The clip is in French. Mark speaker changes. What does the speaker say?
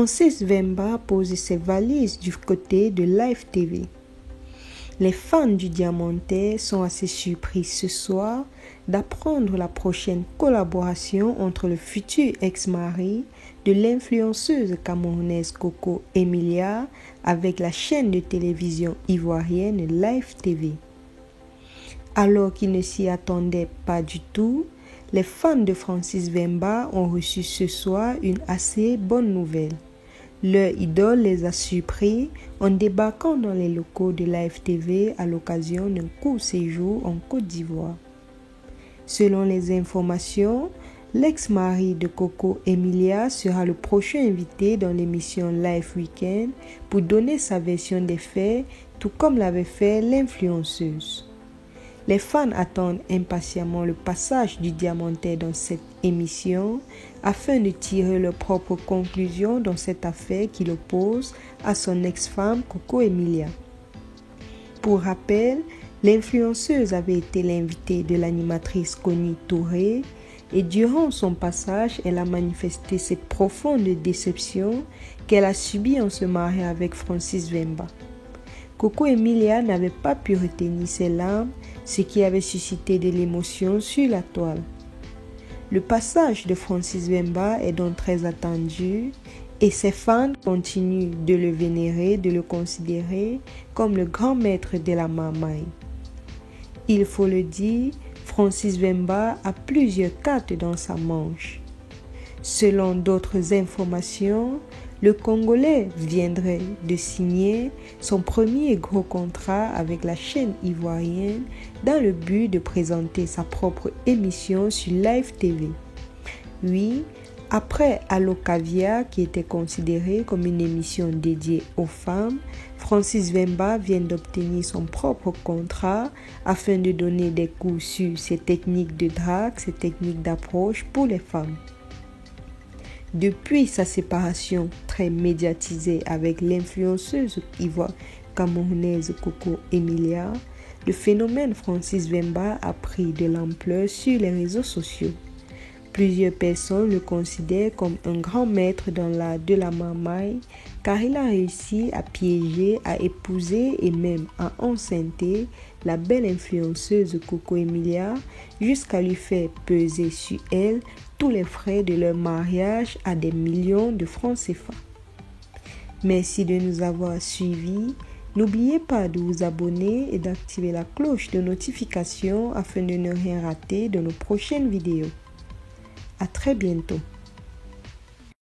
Speaker 1: Francis Wemba pose ses valises du côté de Live TV. Les fans du Diamantais sont assez surpris ce soir d'apprendre la prochaine collaboration entre le futur ex-mari de l'influenceuse camerounaise Coco Emilia avec la chaîne de télévision ivoirienne Live TV. Alors qu'ils ne s'y attendaient pas du tout, les fans de Francis Wemba ont reçu ce soir une assez bonne nouvelle. Leur idole les a surpris en débarquant dans les locaux de Live TV à l'occasion d'un court séjour en Côte d'Ivoire. Selon les informations, l'ex-mari de Coco Emilia sera le prochain invité dans l'émission Live Weekend pour donner sa version des faits, tout comme l'avait fait l'influenceuse. Les fans attendent impatiemment le passage du Diamantais dans cette émission afin de tirer leurs propres conclusions dans cette affaire qui l'oppose à son ex-femme Coco Emilia. Pour rappel, l'influenceuse avait été l'invitée de l'animatrice Connie Touré et durant son passage, elle a manifesté cette profonde déception qu'elle a subie en se mariant avec Francis Wemba. Coco Emilia n'avait pas pu retenir ses larmes, ce qui avait suscité de l'émotion sur la toile. Le passage de Francis Wemba est donc très attendu et ses fans continuent de le vénérer, de le considérer comme le grand maître de la marmaille. Il faut le dire, Francis Wemba a plusieurs cartes dans sa manche. Selon d'autres informations, le Congolais viendrait de signer son premier gros contrat avec la chaîne ivoirienne dans le but de présenter sa propre émission sur Live TV. Oui, après Allo Caviar, qui était considérée comme une émission dédiée aux femmes, Francis Wemba vient d'obtenir son propre contrat afin de donner des cours sur ses techniques de drague, ses techniques d'approche pour les femmes. Depuis sa séparation très médiatisée avec l'influenceuse camerounaise Coco Emilia, le phénomène Francis Wemba a pris de l'ampleur sur les réseaux sociaux. Plusieurs personnes le considèrent comme un grand maître dans l'art de la marmaille car il a réussi à piéger, à épouser et même à enceinter la belle influenceuse Coco Emilia jusqu'à lui faire peser sur elle tous les frais de leur mariage à des millions de francs CFA. Merci de nous avoir suivis. N'oubliez pas de vous abonner et d'activer la cloche de notification afin de ne rien rater de nos prochaines vidéos. À très bientôt.